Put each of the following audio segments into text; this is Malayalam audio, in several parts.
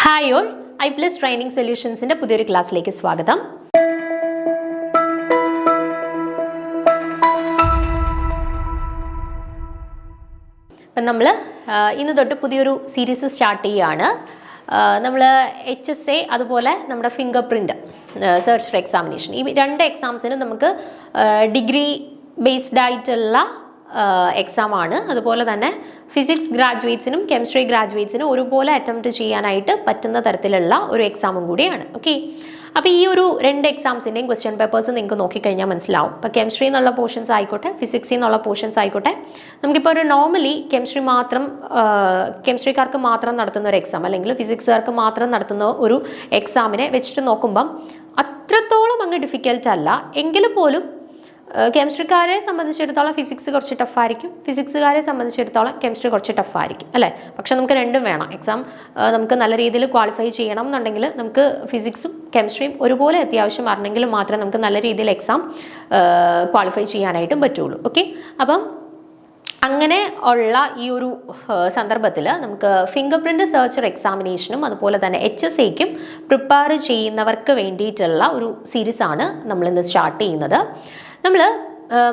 ഹായ് ഓൾ, iPlus ട്രെയിനിങ് സൊല്യൂഷൻസിൻ്റെ പുതിയൊരു ക്ലാസ്സിലേക്ക് സ്വാഗതം. അപ്പം നമ്മൾ ഇന്ന് തൊട്ട് പുതിയൊരു സീരീസ് സ്റ്റാർട്ട് ചെയ്യുകയാണ്. നമ്മൾ HSA അതുപോലെ നമ്മുടെ finger print search for examination, ഈ രണ്ട് എക്സാംസിനും നമുക്ക് ഡിഗ്രി ബേസ്ഡ് ആയിട്ടുള്ള എക്സാമാണ്. അതുപോലെ തന്നെ ഫിസിക്സ് ഗ്രാജുവേറ്റ്സിനും കെമിസ്ട്രി ഗ്രാജുവേറ്റ്സിനും ഒരുപോലെ അറ്റംപ്റ്റ് ചെയ്യാനായിട്ട് പറ്റുന്ന തരത്തിലുള്ള ഒരു എക്സാമും കൂടിയാണ്. ഓക്കെ, അപ്പോൾ ഈ ഒരു രണ്ട് എക്സാംസിൻ്റെയും ക്വസ്റ്റ്യൻ പേപ്പേഴ്സ് നിങ്ങൾക്ക് നോക്കിക്കഴിഞ്ഞാൽ മനസ്സിലാവും. ഇപ്പോൾ കെമിസ്ട്രി എന്നുള്ള പോർഷൻസ് ആയിക്കോട്ടെ, ഫിസിക്സിൽ നിന്നുള്ള പോർഷൻസ് ആയിക്കോട്ടെ, നമുക്കിപ്പോൾ ഒരു നോർമലി കെമിസ്ട്രിക്കാർക്ക് മാത്രം നടത്തുന്ന ഒരു എക്സാം അല്ലെങ്കിൽ ഫിസിക്സുകാർക്ക് മാത്രം നടത്തുന്ന ഒരു എക്സാമിനെ വെച്ചിട്ട് നോക്കുമ്പം അത്രത്തോളം അങ്ങ് ഡിഫിക്കൽട്ട് അല്ല. എങ്കിലും പോലും കെമിസ്ട്രിക്കാരെ സംബന്ധിച്ചിടത്തോളം ഫിസിക്സ് കുറച്ച് ടഫായിരിക്കും, ഫിസിക്സുകാരെ സംബന്ധിച്ചിടത്തോളം കെമിസ്ട്രി കുറച്ച് ടഫായിരിക്കും അല്ലേ. പക്ഷെ നമുക്ക് രണ്ടും വേണം. എക്സാം നമുക്ക് നല്ല രീതിയിൽ ക്വാളിഫൈ ചെയ്യണം എന്നുണ്ടെങ്കിൽ നമുക്ക് ഫിസിക്സും കെമിസ്ട്രിയും ഒരുപോലെ അത്യാവശ്യം അറിഞ്ഞെങ്കിൽ മാത്രമേ നമുക്ക് നല്ല രീതിയിൽ എക്സാം ക്വാളിഫൈ ചെയ്യാനായിട്ടും പറ്റുള്ളൂ. ഓക്കെ, അപ്പം അങ്ങനെ ഉള്ള ഈ ഒരു സന്ദർഭത്തിൽ നമുക്ക് ഫിംഗർ പ്രിൻ്റ് സെർച്ചർ എക്സാമിനേഷനും അതുപോലെ തന്നെ HSAയ്ക്കും പ്രിപ്പയർ ചെയ്യുന്നവർക്ക് വേണ്ടിയിട്ടുള്ള ഒരു സീരീസാണ് നമ്മളിന്ന് സ്റ്റാർട്ട് ചെയ്യുന്നത്. നമ്മൾ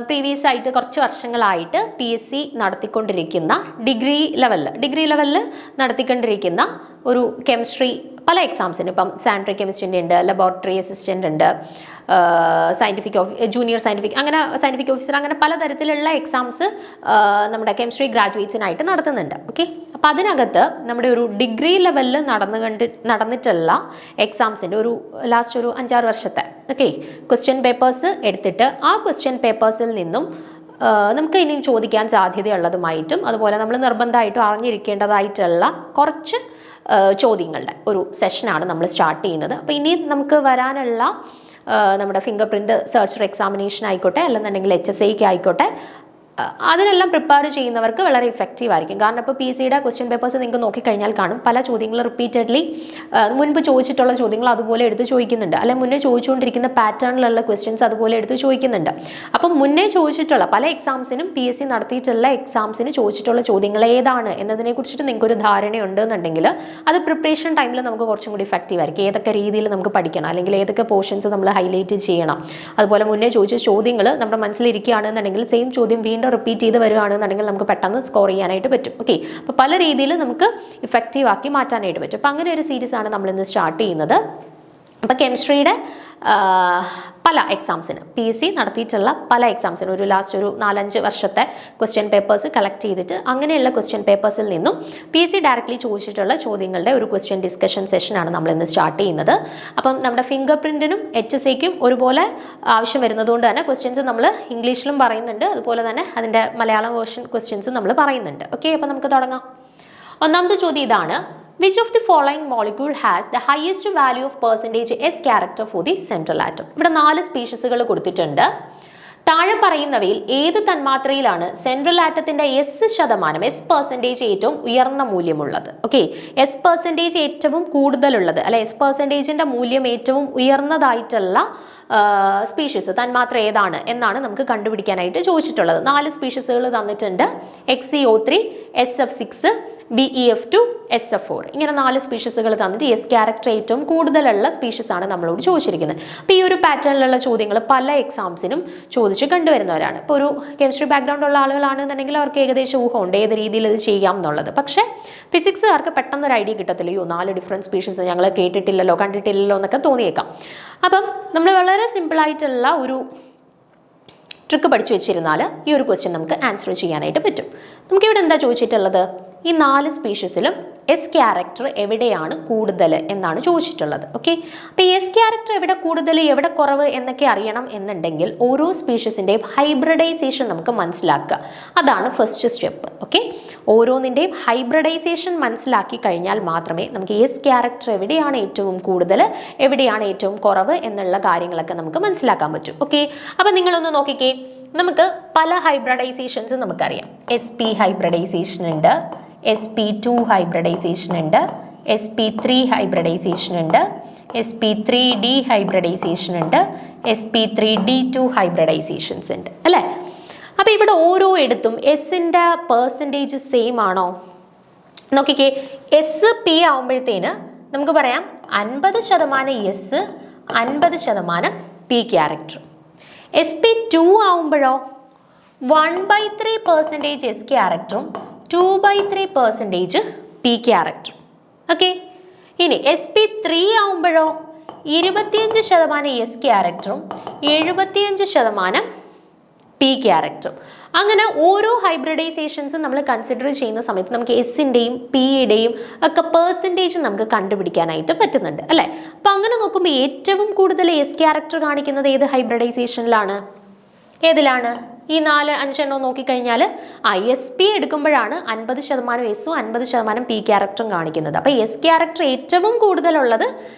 പ്രീവിയസ് ആയിട്ട് കുറച്ച് വർഷങ്ങളായിട്ട് PSC നടത്തിക്കൊണ്ടിരിക്കുന്ന ഡിഗ്രി ലെവലിൽ നടത്തിക്കൊണ്ടിരിക്കുന്ന ഒരു കെമിസ്ട്രി പല എക്സാംസിന്, ഇപ്പം സാനിറ്ററി കെമിസ്ട്രിൻ്റെ ഉണ്ട്, ലബോറട്ടറി അസിസ്റ്റൻ്റ് ഉണ്ട്, ജൂനിയർ സയൻറ്റിഫിക് ഓഫീസർ, അങ്ങനെ പലതരത്തിലുള്ള എക്സാംസ് നമ്മുടെ കെമിസ്ട്രി ഗ്രാജുവേറ്റ്സിനായിട്ട് നടത്തുന്നുണ്ട്. ഓക്കെ, അപ്പോൾ അതിനകത്ത് നമ്മുടെ ഒരു ഡിഗ്രി ലെവലിൽ നടന്നിട്ടുള്ള എക്സാംസിൻ്റെ ഒരു ലാസ്റ്റ് ഒരു 5-6 വർഷത്തെ ക്വസ്റ്റ്യൻ പേപ്പേഴ്സ് എടുത്തിട്ട് ആ ക്വസ്റ്റ്യൻ പേപ്പേഴ്സിൽ നിന്നും നമുക്ക് ഇനിയും ചോദിക്കാൻ സാധ്യതയുള്ളതുമായിട്ടും അതുപോലെ നമ്മൾ നിർബന്ധമായിട്ടും അറിഞ്ഞിരിക്കേണ്ടതായിട്ടുള്ള കുറച്ച് ചോദ്യങ്ങളുടെ ഒരു സെഷനാണ് നമ്മൾ സ്റ്റാർട്ട് ചെയ്യുന്നത്. അപ്പോൾ ഇനി നമുക്ക് വരാനുള്ള നമ്മുടെ ഫിംഗർ പ്രിൻ്റ് സെർച്ചർ എക്സാമിനേഷൻ ആയിക്കോട്ടെ അല്ലെന്നുണ്ടെങ്കിൽ HSAയ്ക്ക് ആയിക്കോട്ടെ, അതിനെല്ലാം പ്രിപ്പയർ ചെയ്യുന്നവർക്ക് വളരെ ഇഫക്റ്റീവ് ആയിരിക്കും. കാരണം ഇപ്പോൾ PSCയുടെ ക്വസ്റ്റ്യൻ പേപ്പേഴ്സ് നിങ്ങൾക്ക് നോക്കിക്കഴിഞ്ഞാൽ കാണും, പല ചോദ്യങ്ങൾ റിപ്പീറ്റഡ്ലി മുൻപ് ചോദിച്ചിട്ടുള്ള ചോദ്യങ്ങൾ അതുപോലെ എടുത്ത് ചോദിക്കുന്നുണ്ട്, അല്ലെങ്കിൽ മുന്നേ ചോദിച്ചുകൊണ്ടിരിക്കുന്ന പാറ്റേണിലുള്ള ക്വസ്റ്റ്യൻസ് അതുപോലെ എടുത്ത് ചോദിക്കുന്നുണ്ട്. അപ്പം മുന്നേ ചോദിച്ചിട്ടുള്ള പല എക്സാംസിനും PSC നടത്തിയിട്ടുള്ള എക്സാംസിന് ചോദിച്ചിട്ടുള്ള ചോദ്യങ്ങൾ ഏതാണ് എന്നതിനെ കുറിച്ചിട്ട് നിങ്ങൾക്കൊരു ധാരണയുണ്ട് എന്നുണ്ടെങ്കിൽ അത് പ്രിപ്പറേഷൻ ടൈമിൽ നമുക്ക് കുറച്ചും കൂടി ഇഫക്റ്റീവ് ആയിരിക്കും. ഏതൊക്കെ രീതിയിൽ നമുക്ക് പഠിക്കണം അല്ലെങ്കിൽ ഏതൊക്കെ പോർഷൻസ് നമ്മൾ ഹൈലൈറ്റ് ചെയ്യണം, അതുപോലെ മുന്നേ ചോദിച്ച ചോദ്യങ്ങൾ നമ്മുടെ മനസ്സിലിരിക്കുകയാണെന്നുണ്ടെങ്കിൽ സെയിം ചോദ്യം വീണ്ടും റിപ്പീറ്റ് ചെയ്ത് വരികയാണെന്നുണ്ടെങ്കിൽ നമുക്ക് പെട്ടെന്ന് സ്കോർ ചെയ്യാനായിട്ട് പറ്റും. ഓക്കെ, അപ്പോൾ പല രീതിയിൽ നമുക്ക് ഇഫക്റ്റീവ് ആക്കി മാറ്റാനായിട്ട് പറ്റും. അപ്പോൾ അങ്ങനെ ഒരു സീരീസാണ് നമ്മളിന്ന് സ്റ്റാർട്ട് ചെയ്യുന്നത്. അപ്പോൾ കെമിസ്ട്രിയുടെ പല എക്സാംസിന് PSC നടത്തിയിട്ടുള്ള പല എക്സാംസിന് ഒരു ലാസ്റ്റ് ഒരു 4-5 വർഷത്തെ ക്വസ്റ്റ്യൻ പേപ്പേഴ്സ് കളക്ട് ചെയ്തിട്ട് അങ്ങനെയുള്ള ക്വസ്റ്റ്യൻ പേപ്പേഴ്സിൽ നിന്നും PSC ഡയറക്റ്റ്ലി ചോദിച്ചിട്ടുള്ള ചോദ്യങ്ങളുടെ ഒരു ക്വസ്റ്റ്യൻ ഡിസ്കഷൻ സെഷനാണ് നമ്മളിന്ന് സ്റ്റാർട്ട് ചെയ്യുന്നത്. അപ്പം നമ്മുടെ ഫിംഗർ പ്രിൻറ്റിനും HSAയ്ക്കും ഒരുപോലെ ആവശ്യം വരുന്നതുകൊണ്ട് തന്നെ ക്വസ്റ്റ്യൻസ് നമ്മൾ ഇംഗ്ലീഷിലും പറയുന്നുണ്ട്, അതുപോലെ തന്നെ അതിൻ്റെ മലയാളം വേർഷൻ ക്വസ്റ്റ്യൻസ് നമ്മൾ പറയുന്നുണ്ട്. ഓക്കെ, അപ്പോൾ നമുക്ക് തുടങ്ങാം. ഒന്നാമത്തെ ചോദ്യം ഇതാണ്: Which of the following molecule has the highest value of percentage S character for the central atom? ഇവിടെ 4 സ്പീഷീസുകൾ കൊടുത്തിട്ടുണ്ട്. താഴെ പറയുന്നവയിൽ ഏത് തന്മാത്രയിലാണ് സെൻട്രൽ ആറ്റത്തിന്റെ S% ഏറ്റവും ഉയർന്ന മൂല്യമുള്ളത്? ഓക്കെ, S% ഏറ്റവും കൂടുതലുള്ളത് അല്ലെ, S%ന്റെ മൂല്യം ഏറ്റവും ഉയർന്നതായിട്ടുള്ള സ്പീഷീസ് തന്മാത്ര ഏതാണ് എന്നാണ് നമുക്ക് കണ്ടുപിടിക്കാനായിട്ട് ചോദിച്ചിട്ടുള്ളത്. 4 സ്പീഷീസുകൾ തന്നിട്ടുണ്ട്: XeO3, SF6, BeF2, SF4. ഇങ്ങനെ 4 സ്പീഷീസുകൾ തന്നിട്ട് S ക്യാരക്ടർ ഏറ്റവും കൂടുതലുള്ള സ്പീഷീസ് ആണ് നമ്മളോട് ചോദിച്ചിരിക്കുന്നത്. അപ്പോൾ ഈ ഒരു പാറ്റേണിലുള്ള ചോദ്യങ്ങൾ പല എക്സാംസിനും ചോദിച്ച് കണ്ടുവരുന്നവരാണ്. ഇപ്പോൾ ഒരു കെമിസ്ട്രി ബാക്ക്ഗ്രൗണ്ട് ഉള്ള ആളുകളാണെന്നുണ്ടെങ്കിൽ അവർക്ക് ഏകദേശം ഊഹമുണ്ട് ഏത് രീതിയിൽ ഇത് ചെയ്യാം എന്നുള്ളത്. പക്ഷേ ഫിസിക്സുകാർക്ക് പെട്ടെന്ന് ഒരു ഐഡിയ കിട്ടത്തില്ല, 4 ഡിഫറെൻറ്റ് സ്പീഷീസ് ഞങ്ങൾ കേട്ടിട്ടില്ലല്ലോ കണ്ടിട്ടില്ലല്ലോ എന്നൊക്കെ തോന്നിയേക്കാം. അപ്പം നമ്മൾ വളരെ സിമ്പിളായിട്ടുള്ള ഒരു ട്രിക്ക് പഠിച്ചു വെച്ചിരുന്നാൽ ഈ ഒരു ക്വസ്റ്റ്യൻ നമുക്ക് ആൻസർ ചെയ്യാനായിട്ട് പറ്റും. നമുക്കിവിടെ എന്താ ചോദിച്ചിട്ടുള്ളത്? ഈ 4 സ്പീഷീസിലും S ക്യാരക്ടർ എവിടെയാണ് കൂടുതൽ എന്നാണ് ചോദിച്ചിട്ടുള്ളത്. ഓക്കെ, അപ്പോൾ S ക്യാരക്ടർ എവിടെ കൂടുതൽ എവിടെ കുറവ് എന്നൊക്കെ അറിയണം എന്നുണ്ടെങ്കിൽ ഓരോ സ്പീഷീസിൻ്റെയും ഹൈബ്രിഡൈസേഷൻ നമുക്ക് മനസ്സിലാക്കുക. അതാണ് ഫസ്റ്റ് സ്റ്റെപ്പ്. ഓക്കെ, ഓരോന്നിൻ്റെയും ഹൈബ്രിഡൈസേഷൻ മനസ്സിലാക്കി കഴിഞ്ഞാൽ മാത്രമേ നമുക്ക് S ക്യാരക്ടർ എവിടെയാണ് ഏറ്റവും കൂടുതൽ എവിടെയാണ് ഏറ്റവും കുറവ് എന്നുള്ള കാര്യങ്ങളൊക്കെ നമുക്ക് മനസ്സിലാക്കാൻ പറ്റും. ഓക്കെ, അപ്പോൾ നിങ്ങളൊന്ന് നോക്കിക്കേ, നമുക്ക് പല ഹൈബ്രിഡൈസേഷൻസ് നമുക്കറിയാം. SP ഹൈബ്രിഡൈസേഷൻ ഉണ്ട്, SP2 ഹൈബ്രിഡൈസേഷൻ ഉണ്ട്, SP3 ഹൈബ്രിഡൈസേഷൻ ഉണ്ട്, SP3D ഹൈബ്രിഡൈസേഷൻ ഉണ്ട്, SP3D2 ഹൈബ്രിഡൈസേഷൻസ് ഉണ്ട് അല്ലേ. അപ്പോൾ ഇവിടെ ഓരോ ഇടത്തും S% സെയിം ആണോ? നോക്കിക്കേ, SP ആവുമ്പോഴത്തേന് നമുക്ക് പറയാം 50% എസ് 50% പി ക്യാരക്ടർ. sp2 ആവുമ്പോഴോ 1/3% എസ് ക്യാരക്ടറും 2/3% പി ക്യാരക്ടറും. ഓക്കെ, ഇനി sp3 ആവുമ്പോഴോ 25% എസ് ക്യാരക്ടറും 75% പി ക്യാരക്ടറും. അങ്ങനെ ഓരോ ഹൈബ്രിഡൈസേഷൻസും നമ്മൾ കൺസിഡർ ചെയ്യുന്ന സമയത്ത് നമുക്ക് എസിൻ്റെയും പിയുടെയും ഒക്കെ പെർസെൻറ്റേജ് നമുക്ക് കണ്ടുപിടിക്കാനായിട്ട് പറ്റുന്നുണ്ട് അല്ലേ. അപ്പം അങ്ങനെ നോക്കുമ്പോൾ ഏറ്റവും കൂടുതൽ എസ് ക്യാരക്ടർ കാണിക്കുന്നത് ഏത് ഹൈബ്രിഡൈസേഷനിലാണ്? ഏതിലാണ്? ഈ 4-5 എണ്ണം നോക്കിക്കഴിഞ്ഞാൽ എസ് പി എടുക്കുമ്പോഴാണ് 50% എസും 50% പി ക്യാരക്ടറും കാണിക്കുന്നത്. അപ്പോൾ എസ് ക്യാരക്ടർ ഏറ്റവും കൂടുതലുള്ളത്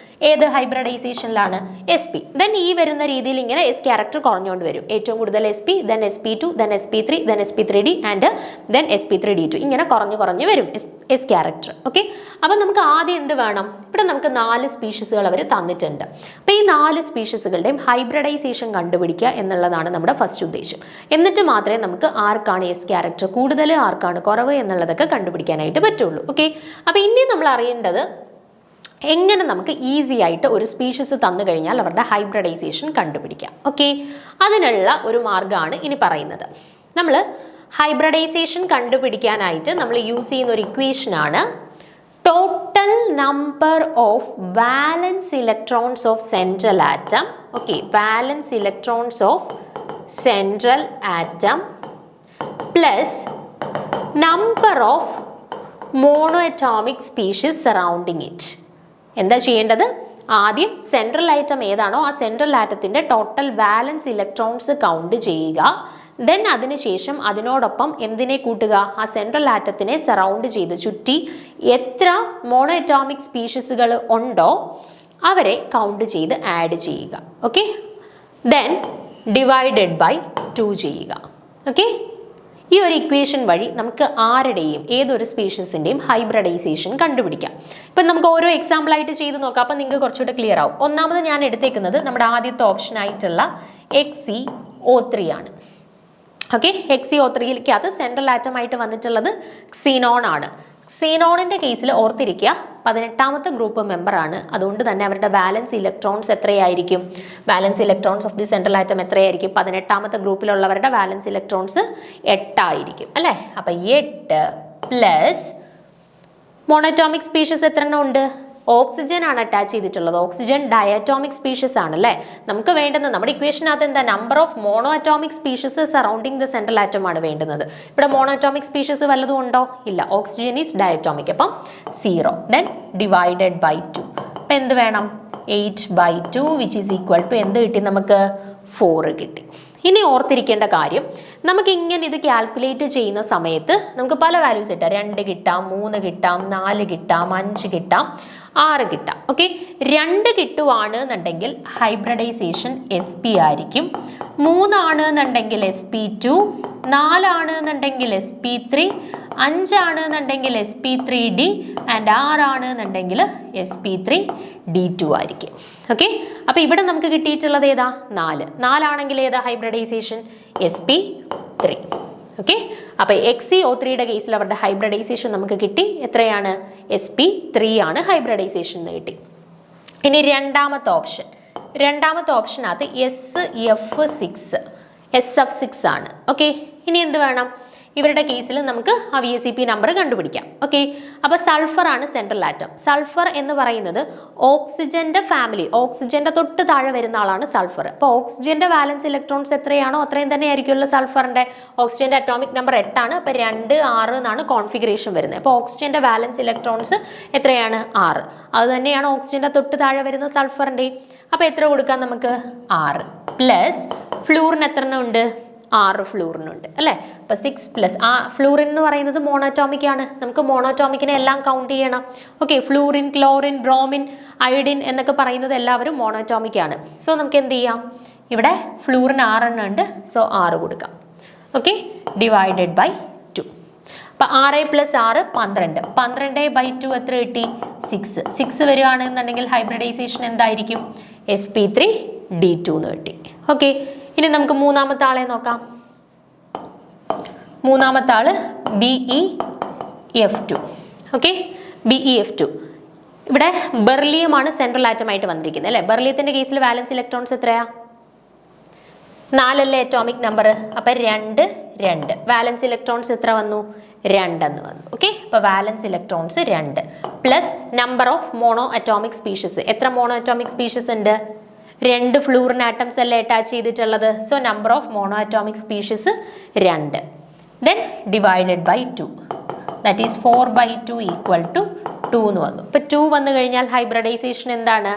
ഏത് ഹൈബ്രിഡൈസേഷനിലാണ്? S P. ദെൻ ഈ വരുന്ന രീതിയിൽ ഇങ്ങനെ എസ് ക്യാരക്ടർ കുറഞ്ഞുകൊണ്ട് വരും. ഏറ്റവും കൂടുതൽ S P, then sp2, then sp3, then sp3d and then sp3d2 ഇങ്ങനെ കുറഞ്ഞു വരും എസ് ക്യാരക്ടർ. ഓക്കെ, അപ്പം നമുക്ക് ആദ്യം എന്ത് വേണം? ഇവിടെ നമുക്ക് 4 സ്പീഷീസുകൾ അവർ തന്നിട്ടുണ്ട്. അപ്പോൾ ഈ 4 സ്പീഷീസുകളുടെയും ഹൈബ്രിഡൈസേഷൻ കണ്ടുപിടിക്കുക എന്നുള്ളതാണ് നമ്മുടെ ഫസ്റ്റ് ഉദ്ദേശം. എന്നിട്ട് മാത്രമേ നമുക്ക് ആർക്കാണ് എസ് ക്യാരക്ടർ കൂടുതൽ, ആർക്കാണ് കുറവ് എന്നുള്ളതൊക്കെ കണ്ടുപിടിക്കാനായിട്ട് പറ്റുള്ളൂ. ഓക്കെ, അപ്പോൾ ഇനി നമ്മൾ അറിയേണ്ടത് എങ്ങനെ നമുക്ക് ഈസി ആയിട്ട് ഒരു സ്പീഷീസ് തന്നു കഴിഞ്ഞാൽ അവരുടെ ഹൈബ്രിഡൈസേഷൻ കണ്ടുപിടിക്കാം. ഓക്കെ, അതിനുള്ള ഒരു മാർഗ്ഗമാണ് ഇനി പറയുന്നത്. നമ്മൾ ഹൈബ്രിഡൈസേഷൻ കണ്ടുപിടിക്കാനായിട്ട് നമ്മൾ യൂസ് ചെയ്യുന്ന ഒരു ഇക്വേഷനാണ് total number of valence electrons of central atom. Okay, valence electrons of central atom plus number of mono atomic species surrounding it. എന്താ ചെയ്യേണ്ടത്? ആദ്യം സെൻട്രൽ ആറ്റം ഏതാണോ ആ സെൻട്രൽ ആറ്റത്തിൻ്റെ ടോട്ടൽ വാലൻസ് ഇലക്ട്രോൺസ് കൗണ്ട് ചെയ്യുക. ദെൻ അതിനുശേഷം അതിനോടൊപ്പം എന്തിനെ കൂട്ടുക? ആ സെൻട്രൽ ആറ്റത്തിനെ സറൗണ്ട് ചെയ്ത് ചുറ്റി എത്ര മോണോ അറ്റോമിക് സ്പീഷീസുകൾ ഉണ്ടോ അവരെ കൗണ്ട് ചെയ്ത് ആഡ് ചെയ്യുക. ഓക്കെ, ദെൻ ഡിവൈഡഡ് ബൈ 2 ചെയ്യുക. ഓക്കെ, ഈ ഒരു ഇക്വേഷൻ വഴി നമുക്ക് ആരുടെയും ഏതൊരു സ്പീഷീസിൻ്റെയും ഹൈബ്രിഡൈസേഷൻ കണ്ടുപിടിക്കാം. ഇപ്പം നമുക്ക് ഓരോ എക്സാമ്പിൾ ആയിട്ട് ചെയ്ത് നോക്കാം. അപ്പം നിങ്ങൾക്ക് കുറച്ചുകൂടെ ക്ലിയർ ആവും. ഒന്നാമത് ഞാൻ എടുത്തേക്കുന്നത് നമ്മുടെ ആദ്യത്തെ ഓപ്ഷൻ ആയിട്ടുള്ള XeO3 ആണ്. ഓക്കെ, XeO3യിലേക്കകത്ത് സെൻട്രൽ ആറ്റം ആയിട്ട് വന്നിട്ടുള്ളത് ക്സീനോൺ ആണ്. ക്സീനോണിൻ്റെ കേസിൽ ഓർത്തിരിക്കുക 18ാമത്തെ ഗ്രൂപ്പ് മെമ്പർ ആണ്. അതുകൊണ്ട് തന്നെ അവരുടെ വാലൻസ് ഇലക്ട്രോൺസ് എത്രയായിരിക്കും? വാലൻസ് electrons of the central atom എത്രയായിരിക്കും? 18ാമത്തെ ഗ്രൂപ്പിലുള്ളവരുടെ വാലൻസ് ഇലക്ട്രോൺസ് 8 ആയിരിക്കും അല്ലേ. അപ്പം 8 പ്ലസ് മോണോറ്റോമിക് സ്പീഷീസ് എത്ര എണ്ണം ഉണ്ട്? ഓക്സിജൻ ആണ് അറ്റാച്ച് ചെയ്തിട്ടുള്ളത്. ഓക്സിജൻ ഡയറ്റോമിക് സ്പീഷീസ് ആണ് അല്ലേ. നമുക്ക് വേണ്ടുന്നത് നമ്മുടെ ഇക്വേഷനകത്ത് എന്താ? Number of mono atomic species surrounding the central atom ആണ് വേണ്ടുന്നത്. ഇവിടെ മോണോ അറ്റോമിക് സ്പീഷീസ് വല്ലതും ഉണ്ടോ? ഇല്ല. Oxygen is diatomic. അപ്പം 0. Then divided by 2. അപ്പം എന്ത് വേണം? 8/2 വിച്ച് ഈസ് ഈക്വൽ ടു എന്ത് കിട്ടി നമുക്ക്? 4 കിട്ടി. ഇനി ഓർത്തിരിക്കേണ്ട കാര്യം, നമുക്ക് ഇങ്ങനെ ഇത് കാൽക്കുലേറ്റ് ചെയ്യുന്ന സമയത്ത് നമുക്ക് പല വാല്യൂസ് കിട്ടാം. 2 കിട്ടാം, 3 കിട്ടാം, 4 കിട്ടാം, 5 കിട്ടാം, 6 കിട്ടാം. ഓക്കെ, 2 കിട്ടുവാണെന്നുണ്ടെങ്കിൽ ഹൈബ്രിഡൈസേഷൻ SP ആയിരിക്കും. 3 ആണെന്നുണ്ടെങ്കിൽ SP2, 4 ആണെന്നുണ്ടെങ്കിൽ SP3, 5 ആണെന്നുണ്ടെങ്കിൽ SP3D ആൻഡ് 6 ആണെന്നുണ്ടെങ്കിൽ SP3D2 ആയിരിക്കും. ഓക്കെ, അപ്പോൾ ഇവിടെ നമുക്ക് കിട്ടിയിട്ടുള്ളത് ഏതാ? 4 ആണെങ്കിൽ ഏതാ ഹൈബ്രിഡൈസേഷൻ? SP3. ഓക്കെ, അപ്പോൾ XeO3യുടെ കേസിൽ അവരുടെ ഹൈബ്രിഡൈസേഷൻ നമുക്ക് കിട്ടി. എത്രയാണ്? SP3 ആണ് ഹൈബ്രിഡൈസേഷൻ എന്ന് കിട്ടി. ഇനി രണ്ടാമത്തെ ഓപ്ഷനകത്ത് SF6 ആണ്. ഓക്കെ, ഇനി എന്ത് വേണം? ഇവരുടെ കേസിൽ നമുക്ക് ആ VSEP നമ്പർ കണ്ടുപിടിക്കാം. ഓക്കെ, അപ്പോൾ സൾഫർ ആണ് സെൻട്രൽ ആറ്റം. സൾഫർ എന്ന് പറയുന്നത് ഓക്സിജന്റെ ഫാമിലി, ഓക്സിജന്റെ തൊട്ട് താഴെ വരുന്ന ആളാണ് സൾഫർ. അപ്പോൾ ഓക്സിജന്റെ വാലൻസ് ഇലക്ട്രോൺസ് എത്രയാണോ അത്രയും തന്നെ ആയിരിക്കുമല്ലോ സൾഫറിന്റെ. ഓക്സിജന്റെ അറ്റോമിക് നമ്പർ 8 ആണ്. അപ്പോൾ 2, 6 എന്നാണ് കോൺഫിഗറേഷൻ വരുന്നത്. അപ്പോൾ ഓക്സിജന്റെ വാലൻസ് ഇലക്ട്രോൺസ് എത്രയാണ്? 6. അത് തന്നെയാണ് ഓക്സിജന്റെ തൊട്ട് താഴെ വരുന്ന സൾഫറിന്റെ. അപ്പോൾ എത്ര കൊടുക്കാം നമുക്ക്? 6 പ്ലസ് ഫ്ലൂറിന് എത്ര എണ്ണം ഉണ്ട്? 6 ഫ്ലൂറിനുണ്ട് അല്ലേ. അപ്പോൾ 6 പ്ലസ് ഫ്ലൂറിൻ എന്ന് പറയുന്നത് മോണോറ്റോമിക് ആണ്. നമുക്ക് മോണോറ്റോമിക്കിനെ എല്ലാം കൗണ്ട് ചെയ്യണം. Okay, fluorine, chlorine, bromine, iodine എന്നൊക്കെ പറയുന്നത് എല്ലാവരും മോണോറ്റോമിക് ആണ്. സോ നമുക്ക് എന്ത് ചെയ്യാം? ഇവിടെ ഫ്ലൂറിൻ 6 എണ്ണം ഉണ്ട്. സോ 6 കൊടുക്കാം. Okay, divided by 2. അപ്പം 6 പ്ലസ് 6 12. 12/2 എത്ര കിട്ടി? 6 വരികയാണെന്നുണ്ടെങ്കിൽ ഹൈബ്രിഡൈസേഷൻ എന്തായിരിക്കും? SP3D2 എന്ന് കിട്ടി. ഓക്കെ, ഇനി നമുക്ക് മൂന്നാമത്തെ ആളെ നോക്കാം. മൂന്നാമത്തെ ആള് BeF2. ഓക്കെ, BeF2 ഇവിടെ ബെർലിയമാണ് സെൻട്രൽ ആറ്റം ആയിട്ട് വന്നിരിക്കുന്നത് അല്ലേ. ബെർലിയത്തിന്റെ കേസിൽ വാലൻസ് ഇലക്ട്രോൺസ് എത്രയാ? 4 അല്ലേ അറ്റോമിക് നമ്പർ. അപ്പൊ 2 2. വാലൻസ് ഇലക്ട്രോൺസ് എത്ര വന്നു? 2 എന്ന് വന്നു. ഓക്കെ, അപ്പൊ valence electrons 2 plus number of mono atomic species. എത്ര മോണോ അറ്റോമിക് സ്പീഷീസ് ഉണ്ട്? 2 ഫ്ലൂറിൻ ആറ്റംസ് അല്ലേ അറ്റാച്ച് ചെയ്തിട്ടുള്ളത്. So number of mono atomic species 2. Then divided by 2, that is 4/2 equal to 2 എന്ന് വന്നു. ഇപ്പൊ 2 വന്നു കഴിഞ്ഞാൽ ഹൈബ്രിഡൈസേഷൻ എന്താണ്?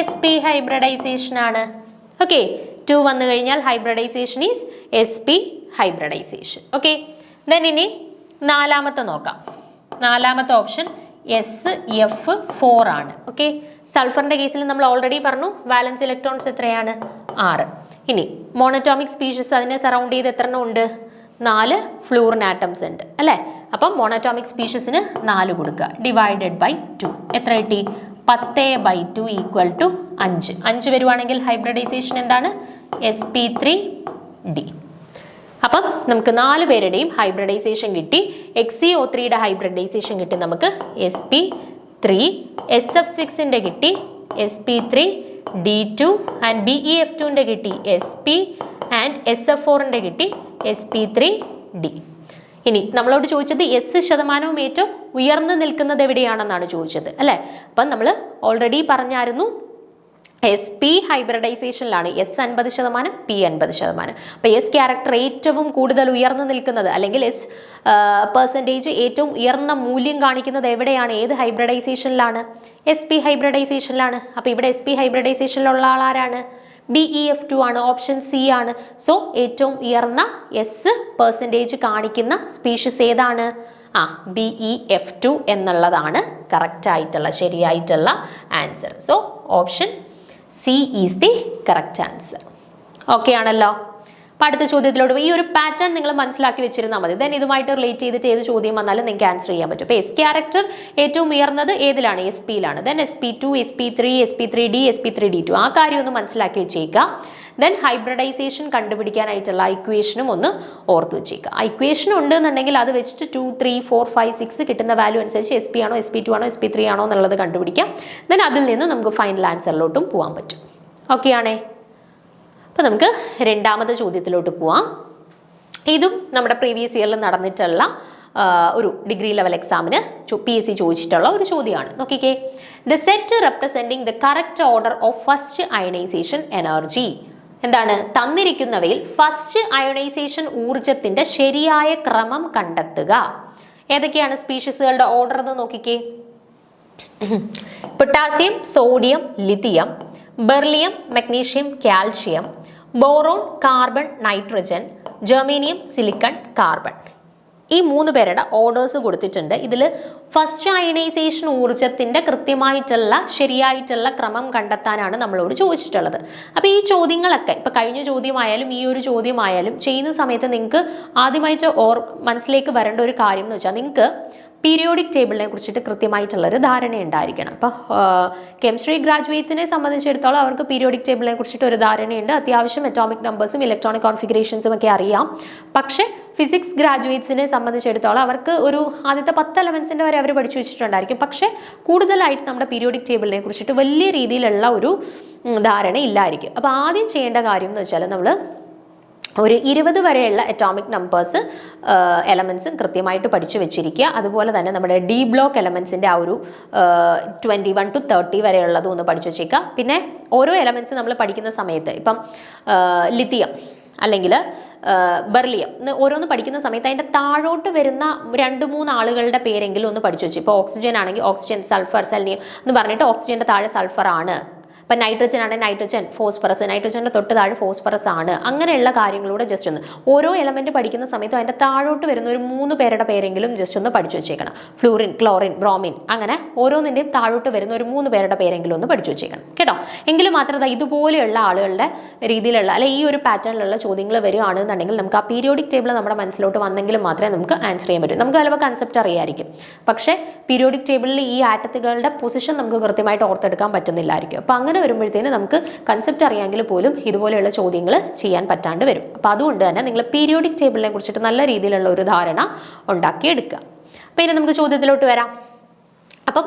sp ഹൈബ്രിഡൈസേഷൻ ആണ്. ഓക്കെ, 2 വന്നു കഴിഞ്ഞാൽ hybridisation is sp hybridisation. Okay, then ഇനി നാലാമത്തെ നോക്കാം. നാലാമത്തെ ഓപ്ഷൻ SF4 ആണ്. ഓക്കെ, സൾഫറിന്റെ കേസിൽ നമ്മൾ ഓൾറെഡി പറഞ്ഞു വാലൻസ് ഇലക്ട്രോൺസ് എത്രയാണ്? 6. ഇനി മോണോറ്റോമിക് സ്പീഷീസ് അതിനെ സറൗണ്ട് ചെയ്ത് എത്ര എണ്ണം ഉണ്ട്? 4 ഫ്ലൂറിൻ ആറ്റംസ് ഉണ്ട് അല്ലേ. അപ്പം മോണോറ്റോമിക് സ്പീഷീസിന് 4 കൊടുക്കുക, ഡിവൈഡഡ് ബൈ 2. എത്ര കിട്ടി? 10/2 ഈക്വൽ ടു 5. 5 വരുവാണെങ്കിൽ ഹൈബ്രിഡൈസേഷൻ എന്താണ്? sp3d. അപ്പം നമുക്ക് 4 പേരുടെയും ഹൈബ്രിഡൈസേഷൻ കിട്ടി. XeO3യുടെ ഹൈബ്രിഡൈസേഷൻ കിട്ടി നമുക്ക് sp3, SF6ന്റെ കിട്ടി sp3d2 ആൻഡ് BeF2ന്റെ കിട്ടി sp ആൻഡ് SF4ന്റെ കിട്ടി sp3d. ഇനി നമ്മളോട് ചോദിച്ചത് S% ഏറ്റവും ഉയർന്നു നിൽക്കുന്നത് എവിടെയാണെന്നാണ് ചോദിച്ചത് അല്ലേ. അപ്പം നമ്മൾ ഓൾറെഡി പറഞ്ഞായിരുന്നു sp ഹൈബ്രിഡൈസേഷനിലാണ്. S 50%, p 50%. അപ്പൊ എസ് ക്യാരക്ടർ ഏറ്റവും കൂടുതൽ ഉയർന്നു നിൽക്കുന്നത് അല്ലെങ്കിൽ S പെർസെൻറ്റേജ് ഏറ്റവും ഉയർന്ന മൂല്യം കാണിക്കുന്നത് എവിടെയാണ്? ഏത് ഹൈബ്രിഡൈസേഷനിലാണ്? sp ഹൈബ്രിഡൈസേഷനിലാണ്. അപ്പൊ ഇവിടെ sp ഹൈബ്രിഡൈസേഷനിലുള്ള ആളാരാണ്? BeF2 ആണ്. ഓപ്ഷൻ സി ആണ്. സോ ഏറ്റവും ഉയർന്ന S പെർസെൻറ്റേജ് കാണിക്കുന്ന സ്പീഷീസ് ഏതാണ്? BeF2 എന്നുള്ളതാണ് കറക്റ്റ് ആയിട്ടുള്ള ശരിയായിട്ടുള്ള answer. So option C is the correct answer. Okay ആണല്ലോ. അപ്പം അടുത്ത ചോദ്യത്തിലോട്ട് ഈ ഒരു പാറ്റേൺ നിങ്ങൾ മനസ്സിലാക്കി വെച്ചിരുന്നാൽ മതി. ദെൻ ഇതുമായിട്ട് റിലേറ്റ് ചെയ്തിട്ട് ഏത് ചോദ്യം വന്നാലും നിങ്ങൾക്ക് ആൻസർ ചെയ്യാൻ പറ്റും. അപ്പോൾ എസ് ക്യാരക്ടർ ഏറ്റവും ഉയർന്നത് ഏതിലാണ്? SP-യിലാണ്. Then SP2, SP3, SP3d, SP3d2 ആ കാര്യം ഒന്ന് മനസ്സിലാക്കി വെച്ചേക്കുക. ദെൻ ഹൈബ്രിഡൈസേഷൻ കണ്ടുപിടിക്കാനായിട്ടുള്ള ഇക്വേഷനും ഒന്ന് ഓർത്ത് വെച്ചേക്കുക. ഇക്വേഷൻ ഉണ്ട് എന്നുണ്ടെങ്കിൽ അത് വെച്ചിട്ട് 2, 3, 4, 5, 6 കിട്ടുന്ന വാല്യൂ അനുസരിച്ച് SP ആണോ SP2 ആണോ SP3 ആണോ എന്നുള്ളത് കണ്ടുപിടിക്കാം. ദെൻ അതിൽ നിന്ന് നമുക്ക് ഫൈനൽ ആൻസറിലോട്ടും പോകാൻ പറ്റും. ഓക്കെ ആണേ. അപ്പോൾ നമുക്ക് രണ്ടാമത്തെ ചോദ്യത്തിലോട്ട് പോവാം. ഇതും നമ്മുടെ പ്രീവിയസ് ഇയറിൽ നടന്നിട്ടുള്ള ഒരു ഡിഗ്രി ലെവൽ എക്സാമിന് PSC ചോദിച്ചിട്ടുള്ള ഒരു ചോദ്യമാണ്. നോക്കിക്കേ, the set representing the correct order of first ionisation energy. എന്താണ് തന്നിരിക്കുന്നവയിൽ ഫസ്റ്റ് അയണൈസേഷൻ ഊർജത്തിന്റെ ശരിയായ ക്രമം കണ്ടെത്തുക. ഏതൊക്കെയാണ് സ്പീഷീസുകളുടെ ഓർഡർ എന്ന് നോക്കിക്കേ. Potassium, sodium, lithium, beryllium, magnesium, calcium, boron, carbon, nitrogen, germanium, silicon, carbon. ഈ 3 പേരുടെ ഓർഡേഴ്സ് കൊടുത്തിട്ടുണ്ട്. ഇതിൽ ഫസ്റ്റ് അയണൈസേഷൻ ഊർജത്തിന്റെ കൃത്യമായിട്ടുള്ള ശരിയായിട്ടുള്ള ക്രമം കണ്ടെത്താനാണ് നമ്മളോട് ചോദിച്ചിട്ടുള്ളത്. അപ്പോൾ ഈ ചോദ്യങ്ങളൊക്കെ ഇപ്പൊ കഴിഞ്ഞ ചോദ്യമായാലും ഈ ഒരു ചോദ്യമായാലും ചെയ്യുന്ന സമയത്ത് നിങ്ങൾക്ക് ആദ്യമായിട്ട് മനസ്സിലേക്ക് വരേണ്ട ഒരു കാര്യം എന്ന് വെച്ചാൽ നിങ്ങൾക്ക് പീരിയോഡിക് ടേബിളിനെ കുറിച്ചിട്ട് കൃത്യമായിട്ടുള്ളൊരു ധാരണ ഉണ്ടായിരിക്കണം. അപ്പോൾ കെമിസ്ട്രി ഗ്രാജുവേറ്റ്സിനെ സംബന്ധിച്ചിടത്തോളം അവർക്ക് പീരിയോഡിക് ടേബിളിനെ കുറിച്ചിട്ട് ഒരു ധാരണയുണ്ട്. അത്യാവശ്യം അറ്റോമിക് നമ്പേഴ്സും ഇലക്ട്രോണിക് കോൺഫിഗറേഷൻസും ഒക്കെ അറിയാം. പക്ഷേ ഫിസിക്സ് ഗ്രാജുവേറ്റ്സിനെ സംബന്ധിച്ചിടത്തോളം അവർക്ക് ഒരു ആദ്യത്തെ 10 എലമെന്റ്സിൻ്റെ വരെ അവർ പഠിച്ചു വെച്ചിട്ടുണ്ടായിരിക്കും. പക്ഷേ കൂടുതലായിട്ട് നമ്മുടെ പീരിയോഡിക് ടേബിളിനെ കുറിച്ചിട്ട് വലിയ രീതിയിലുള്ള ഒരു ധാരണ ഇല്ലായിരിക്കും. അപ്പോൾ ആദ്യം ചെയ്യേണ്ട കാര്യം എന്ന് വെച്ചാൽ നമ്മൾ ഒരു 20 വരെയുള്ള അറ്റോമിക് നമ്പേഴ്സ് എലമെന്റ്സും കൃത്യമായിട്ട് പഠിച്ചു വെച്ചിരിക്കുക. അതുപോലെ തന്നെ നമ്മുടെ ഡി ബ്ലോക്ക് എലമെന്റ്സിൻ്റെ ആ ഒരു 21 to 30 വരെയുള്ളതും ഒന്ന് പഠിച്ചു വെച്ചേക്കുക. പിന്നെ ഓരോ എലമെന്റ്സ് നമ്മൾ പഠിക്കുന്ന സമയത്ത് ഇപ്പം ലിഥിയം അല്ലെങ്കിൽ ബെർലിയം ഓരോന്ന് പഠിക്കുന്ന സമയത്ത് അതിൻ്റെ താഴോട്ട് വരുന്ന 2-3 ആളുകളുടെ പേരെങ്കിലും ഒന്ന് പഠിച്ചു വെച്ചു. ഇപ്പോൾ ഓക്സിജൻ ആണെങ്കിൽ ഓക്സിജൻ, സൾഫർ, സെലിനിയം എന്ന് പറഞ്ഞിട്ട് ഓക്സിജൻ്റെ താഴെ സൾഫർ ആണ്. ഇപ്പം നൈട്രജൻ ആണെങ്കിൽ നൈട്രജൻ, ഫോസ്ഫറസ്, നൈട്രജൻ്റെ തൊട്ട് താഴെ ഫോസ്ഫറസ് ആണ്. അങ്ങനെയുള്ള കാര്യങ്ങളൂടെ ജസ്റ്റ് ഒന്ന് ഓരോ എലമെന്റ് പഠിക്കുന്ന സമയത്തും അതിൻ്റെ താഴോട്ട് വരുന്ന ഒരു 3 പേരുടെ പേരെങ്കിലും ജസ്റ്റ് ഒന്ന് പഠിച്ചു വെച്ചേക്കണം. ഫ്ലൂറിൻ, ക്ലോറിൻ, ബ്രോമിൻ, അങ്ങനെ ഓരോന്നിൻ്റെയും താഴോട്ട് വരുന്ന ഒരു 3 പേരുടെ പേരെങ്കിലും ഒന്ന് പഠിച്ചു വെച്ചേക്കണം കേട്ടോ. എങ്കിലും മാത്രമേ ഇതുപോലെയുള്ള ആളുകളുടെ രീതിയിലുള്ള അല്ലെ ഈ ഒരു പാറ്റേണിലുള്ള ചോദ്യങ്ങൾ വരികയാണെന്നുണ്ടെങ്കിൽ നമുക്ക് ആ പീരിയോഡിക് ടേബിൾ നമ്മുടെ മനസ്സിലോട്ട് വന്നെങ്കിലും മാത്രമേ നമുക്ക് ആൻസർ ചെയ്യാൻ പറ്റൂ. നമുക്ക് ചിലപ്പോൾ കൺസെപ്റ്റ് അറിയായിരിക്കും, പക്ഷേ പീരിയോഡിക് ടേബിളിൽ ഈ ആറ്റത്തുകളുടെ പൊസിഷൻ നമുക്ക് കൃത്യമായിട്ട് ഓർത്തെടുക്കാൻ പറ്റുന്നില്ലായിരിക്കും. അപ്പോൾ അങ്ങനെ വരുമ്പോഴത്തേന് നമുക്ക് കൺസെപ്റ്റ് അറിയാമെങ്കിൽ പോലും ഇതുപോലെയുള്ള ചോദ്യങ്ങൾ ചെയ്യാൻ പറ്റാണ്ട് വരും. അപ്പോൾ അതുകൊണ്ട് തന്നെ നിങ്ങൾ പീരിയോഡിക് ടേബിളിനെ കുറിച്ചിട്ട് നല്ല രീതിയിലുള്ള ഒരു ധാരണ ഉണ്ടാക്കിയെടുക്കുക. അപ്പോൾ ഇനി നമുക്ക് ചോദ്യത്തിലോട്ട് വരാം. അപ്പം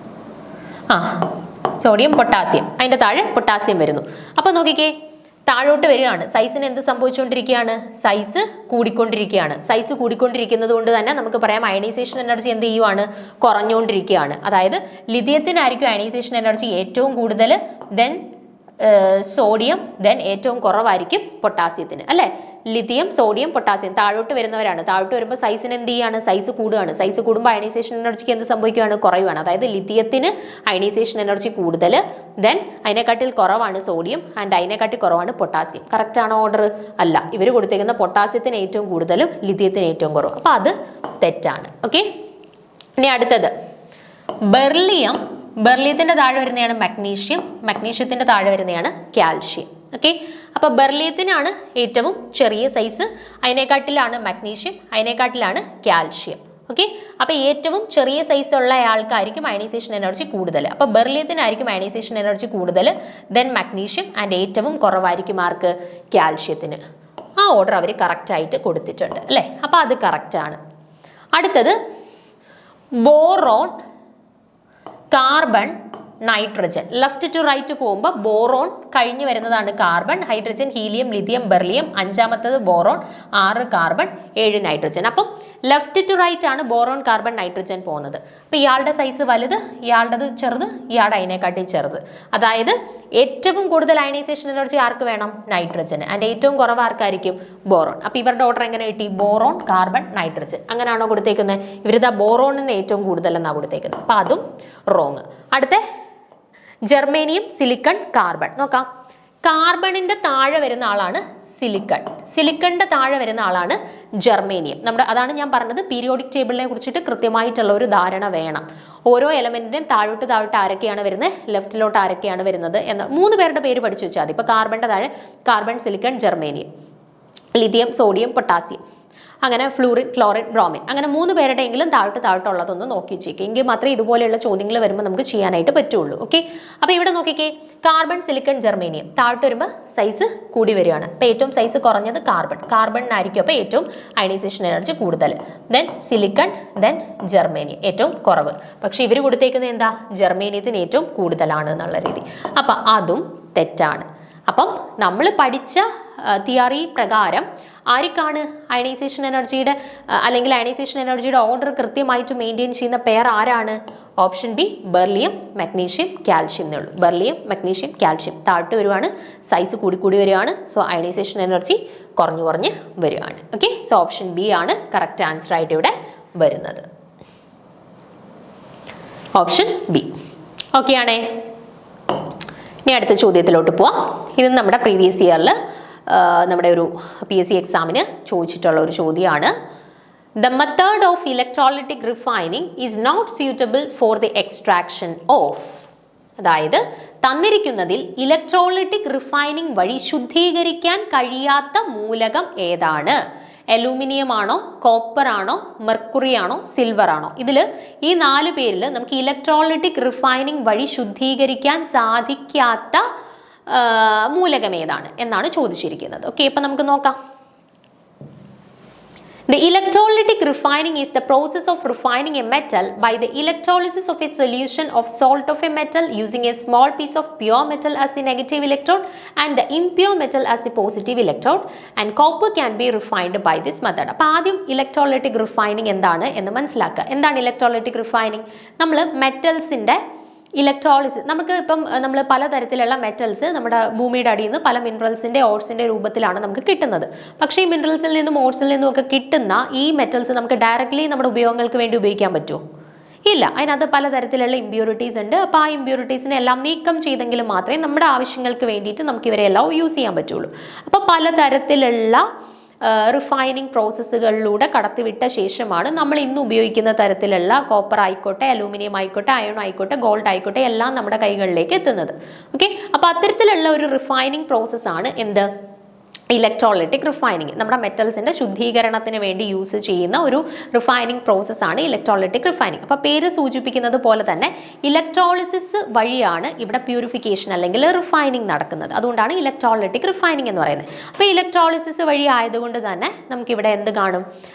ആ സോഡിയം പൊട്ടാസ്യം, അതിൻ്റെ താഴെ പൊട്ടാസ്യം വരുന്നു. അപ്പോൾ നോക്കിക്കേ, താഴോട്ട് വരികയാണ്. സൈസിന് എന്ത് സംഭവിച്ചുകൊണ്ടിരിക്കുകയാണ്? സൈസ് കൂടിക്കൊണ്ടിരിക്കുകയാണ്. സൈസ് കൂടിക്കൊണ്ടിരിക്കുന്നത് കൊണ്ട് തന്നെ നമുക്ക് പറയാം അയണൈസേഷൻ എനർജി എന്ത് ചെയ്യുവാണ്? കുറഞ്ഞുകൊണ്ടിരിക്കുകയാണ്. അതായത് ലിഥിയത്തിനായിരിക്കും അയണൈസേഷൻ എനർജി ഏറ്റവും കൂടുതൽ, ദെൻ സോഡിയം, ദെൻ ഏറ്റവും കുറവായിരിക്കും പൊട്ടാസ്യത്തിന്, അല്ലേ? ലിഥിയം, സോഡിയം, പൊട്ടാസ്യം താഴോട്ട് വരുന്നവരാണ്. താഴോട്ട് വരുമ്പോൾ സൈസിന് എന്ത് ചെയ്യാണ്? സൈസ് കൂടുകയാണ്. സൈസ് കൂടുമ്പോൾ അയണൈസേഷൻ എനർജിക്ക് എന്ത് സംഭവിക്കുകയാണ്? കുറയുകയാണ്. അതായത് ലിഥിയത്തിന് അയണൈസേഷൻ എനർജി കൂടുതൽ, ദെൻ അതിനെക്കാട്ടിൽ കുറവാണ് സോഡിയം, ആൻഡ് അതിനെക്കാട്ടിൽ കുറവാണ് പൊട്ടാസ്യം. കറക്റ്റ് ആണോ ഓർഡർ? അല്ല. ഇവർ കൊടുത്തേക്കുന്ന പൊട്ടാസ്യത്തിന് ഏറ്റവും കൂടുതലും ലിഥിയത്തിന് ഏറ്റവും കുറവും. അപ്പോൾ അത് തെറ്റാണ്. ഓക്കെ, ഇനി അടുത്തത് ബെർലിയം. ബെർലിയത്തിന്റെ താഴെ വരുന്നതാണ് മഗ്നീഷ്യം, മഗ്നീഷ്യത്തിന്റെ താഴെ വരുന്നതാണ് കാൽഷ്യം. ഓക്കെ, അപ്പൊ ബെർലിയത്തിനാണ് ഏറ്റവും ചെറിയ സൈസ്, അതിനെക്കാട്ടിലാണ് മഗ്നീഷ്യം, അതിനെക്കാട്ടിലാണ് കാൽഷ്യം. ഓക്കെ, അപ്പൊ ഏറ്റവും ചെറിയ സൈസ് ഉള്ള ആൾക്കായിരിക്കും അയണൈസേഷൻ എനർജി കൂടുതൽ. അപ്പൊ ബെർലിയത്തിനായിരിക്കും അയണൈസേഷൻ എനർജി കൂടുതൽ, ദെൻ മഗ്നീഷ്യം, ആൻഡ് ഏറ്റവും കുറവായിരിക്കും ആർക്ക്? കാൽഷ്യത്തിന്. ആ ഓർഡർ അവർ കറക്റ്റ് ആയിട്ട് കൊടുത്തിട്ടുണ്ട്, അല്ലേ? അപ്പൊ അത് കറക്റ്റ് ആണ്. അടുത്തത് boron, carbon, nitrogen. Left to right പോകുമ്പോൾ ബോറോൺ കഴിഞ്ഞു വരുന്നതാണ് carbon, hydrogen, helium, lithium, beryllium, അഞ്ചാമത്തത് ബോറോൺ, 6 കാർബൺ, 7 നൈട്രജൻ. അപ്പം ലെഫ്റ്റ് ടു റൈറ്റ് ആണ് ബോറോൺ, കാർബൺ, നൈട്രജൻ പോകുന്നത്. അപ്പം ഇയാളുടെ സൈസ് വലുത്, ഇയാളുടേത് ചെറുത്, ഇയാളുടെ അതിനെക്കാട്ടി ചെറുത്. അതായത് ഏറ്റവും കൂടുതൽ അയണൈസേഷൻ എനർജി ആർക്ക് വേണം? നൈട്രജന്. ആൻഡ് ഏറ്റവും കുറവ് ആർക്കായിരിക്കും? ബോറോൺ. അപ്പം ഇവരുടെ ഓർഡർ എങ്ങനെ കിട്ടി? Boron, carbon, nitrogen. അങ്ങനെയാണോ കൊടുത്തേക്കുന്നത്? ഇവരിതാ ബോറോണിന് ഏറ്റവും കൂടുതൽ എന്നാണ് കൊടുത്തേക്കുന്നത്. അപ്പം അതും റോങ്. അടുത്ത ജർമേനിയം, സിലിക്കൺ, കാർബൺ. നോക്കാം, കാർബണിന്റെ താഴെ വരുന്ന ആളാണ് സിലിക്കൺ, സിലിക്കണിന്റെ താഴെ വരുന്ന ആളാണ് ജർമേനിയം. അതാണ് ഞാൻ പറഞ്ഞത്, പീരിയോഡിക് ടേബിളിനെ കുറിച്ചിട്ട് കൃത്യമായിട്ടുള്ള ഒരു ധാരണ വേണം. ഓരോ എലമെന്റിന്റെയും താഴോട്ട് ആരൊക്കെയാണ് വരുന്നത്, ലെഫ്റ്റിലോട്ട് ആരൊക്കെയാണ് വരുന്നത് എന്ന് 3 പേരുടെ പേര് പഠിച്ചു വെച്ചാൽ മതി. ഇപ്പൊ കാർബണിന്റെ താഴെ carbon, silicon, germanium, lithium, sodium, potassium, അങ്ങനെ ഫ്ലൂറിൻ, ക്ലോറിൻ, ബ്രോമിൻ, അങ്ങനെ 3 പേരുടെയെങ്കിലും താഴോട്ടുള്ളതൊന്ന് നോക്കി വെച്ചേക്കുക. എങ്കിൽ മാത്രമേ ഇതുപോലെയുള്ള ചോദ്യങ്ങൾ വരുമ്പോൾ നമുക്ക് ചെയ്യാനായിട്ട് പറ്റുള്ളൂ. ഓക്കെ, അപ്പോൾ ഇവിടെ നോക്കിക്കേ, കാർബൺ, സിലിക്കൺ, ജർമേനിയം താഴോട്ട് വരുമ്പോൾ സൈസ് കൂടി വരികയാണ്. അപ്പോൾ ഏറ്റവും സൈസ് കുറഞ്ഞത് കാർബണിനായിരിക്കും അപ്പോൾ ഏറ്റവും അയണൈസേഷൻ എനർജി കൂടുതൽ, ദെൻ സിലിക്കൺ, ദെൻ ജർമേനിയം ഏറ്റവും കുറവ്. പക്ഷേ ഇവർ കൊടുത്തേക്കുന്നത് എന്താ? ജർമേനിയത്തിന് ഏറ്റവും കൂടുതലാണ് എന്നുള്ള രീതി. അപ്പം അതും തെറ്റാണ്. അപ്പം നമ്മൾ പഠിച്ച തിയറി പ്രകാരം ആർക്കാണ് അയണൈസേഷൻ എനർജിയുടെ അല്ലെങ്കിൽ അയണൈസേഷൻ എനർജിയുടെ ഓർഡർ കൃത്യമായിട്ട് മെയിൻറ്റെയിൻ ചെയ്യുന്ന പെയർ ആരാണ്? Option B, beryllium, magnesium, calcium എന്നേ ഉള്ളൂ. ബെർലിയം, മഗ്നീഷ്യം, കാൽഷ്യം താഴോട്ട് വരുവാണ്, സൈസ് കൂടി വരികയാണ്. സോ അയണൈസേഷൻ എനർജി കുറഞ്ഞു വരികയാണ്. ഓക്കെ, സോ ഓപ്ഷൻ ബി ആണ് കറക്റ്റ് ആൻസർ ആയിട്ട് ഇവിടെ വരുന്നത്. Option B. ഓക്കെ ആണേ. ഇനി അടുത്ത ചോദ്യത്തിലോട്ട് പോവാം. ഇത് നമ്മുടെ പ്രീവിയസ് ഇയറിൽ നമ്മുടെ ഒരു PSC എക്സാമിന് ചോദിച്ചിട്ടുള്ള ഒരു ചോദ്യമാണ്. The method of electrolytic refining is not suitable for the extraction of. അതായത് തന്നിരിക്കുന്നതിൽ ഇലക്ട്രോളിറ്റിക് റിഫൈനിങ് വഴി ശുദ്ധീകരിക്കാൻ കഴിയാത്ത മൂലകം ഏതാണ്? അലൂമിനിയം ആണോ, കോപ്പർ ആണോ, മെർക്കുറി ആണോ, സിൽവർ ആണോ? ഇതിൽ ഈ 4 പേരിൽ നമുക്ക് ഇലക്ട്രോളിറ്റിക് റിഫൈനിങ് വഴി ശുദ്ധീകരിക്കാൻ സാധിക്കാത്ത മൂലകം ഏതാണ് എന്നാണ് ചോദിച്ചിരിക്കുന്നത്. ഓക്കെ, ഇപ്പം നമുക്ക് നോക്കാം. The electrolytic refining is the process of refining a metal by the electrolysis of a solution of salt of a metal using a small piece of pure metal as the negative electrode and the impure metal as the positive electrode, and copper can be refined by this method. അപ്പോൾ ആദ്യം ഇലക്ട്രോലൈറ്റിക് റിഫൈനിങ് എന്താണ് എന്ന് മനസ്സിലാക്കുക. എന്താണ് ഇലക്ട്രോലൈറ്റിക് റിഫൈനിങ്? നമ്മൾ മെറ്റൽസിൻ്റെ ഇലക്ട്രോളിസിസ്, നമുക്ക് ഇപ്പം നമ്മൾ പലതരത്തിലുള്ള മെറ്റൽസ് നമ്മുടെ ഭൂമിയുടെ അടിയിൽ നിന്ന് പല മിനറൽസിൻ്റെ ഓട്സിൻ്റെ രൂപത്തിലാണ് നമുക്ക് കിട്ടുന്നത്. പക്ഷേ ഈ മിനറൽസിൽ നിന്നും ഓട്സിൽ നിന്നും ഒക്കെ കിട്ടുന്ന ഈ മെറ്റൽസ് നമുക്ക് ഡയറക്റ്റ്ലി നമ്മുടെ ഉപയോഗങ്ങൾക്ക് വേണ്ടി ഉപയോഗിക്കാൻ പറ്റുമോ? ഇല്ല. അതിനകത്ത് പലതരത്തിലുള്ള ഇമ്പ്യൂരിറ്റീസ് ഉണ്ട്. അപ്പോൾ ആ ഇമ്പ്യൂരിറ്റീസിനെ എല്ലാം നീക്കം ചെയ്തെങ്കിൽ മാത്രമേ നമ്മുടെ ആവശ്യങ്ങൾക്ക് വേണ്ടിയിട്ട് നമുക്ക് ഇവരെല്ലാം യൂസ് ചെയ്യാൻ പറ്റുള്ളൂ. അപ്പോൾ പലതരത്തിലുള്ള റിഫൈനിങ് പ്രോസസ്സുകളിലൂടെ കടത്തിവിട്ട ശേഷമാണ് നമ്മൾ ഇന്ന് ഉപയോഗിക്കുന്ന തരത്തിലുള്ള കോപ്പർ ആയിക്കോട്ടെ, അലൂമിനിയം ആയിക്കോട്ടെ, അയൺ ആയിക്കോട്ടെ, ഗോൾഡ് ആയിക്കോട്ടെ എല്ലാം നമ്മുടെ കൈകളിലേക്ക് എത്തുന്നത്. ഓക്കെ, അപ്പോൾ അത്തരത്തിലുള്ള ഒരു റിഫൈനിങ് പ്രോസസ്സാണ് എന്ത്? Electrolytic refining. നമ്മുടെ മെറ്റൽസിൻ്റെ ശുദ്ധീകരണത്തിന് വേണ്ടി യൂസ് ചെയ്യുന്ന ഒരു റിഫൈനിങ് പ്രോസസ്സാണ് ഇലക്ട്രോലൈറ്റിക് റിഫൈനിങ്. അപ്പോൾ പേര് സൂചിപ്പിക്കുന്നത് പോലെ തന്നെ ഇലക്ട്രോളിസിസ് വഴിയാണ് ഇവിടെ പ്യൂരിഫിക്കേഷൻ അല്ലെങ്കിൽ റിഫൈനിങ് നടക്കുന്നത്. അതുകൊണ്ടാണ് ഇലക്ട്രോലൈറ്റിക് റിഫൈനിങ് എന്ന് പറയുന്നത്. അപ്പോൾ ഇലക്ട്രോളിസിസ് വഴി ആയതുകൊണ്ട് തന്നെ നമുക്കിവിടെ എന്ത് കാണും?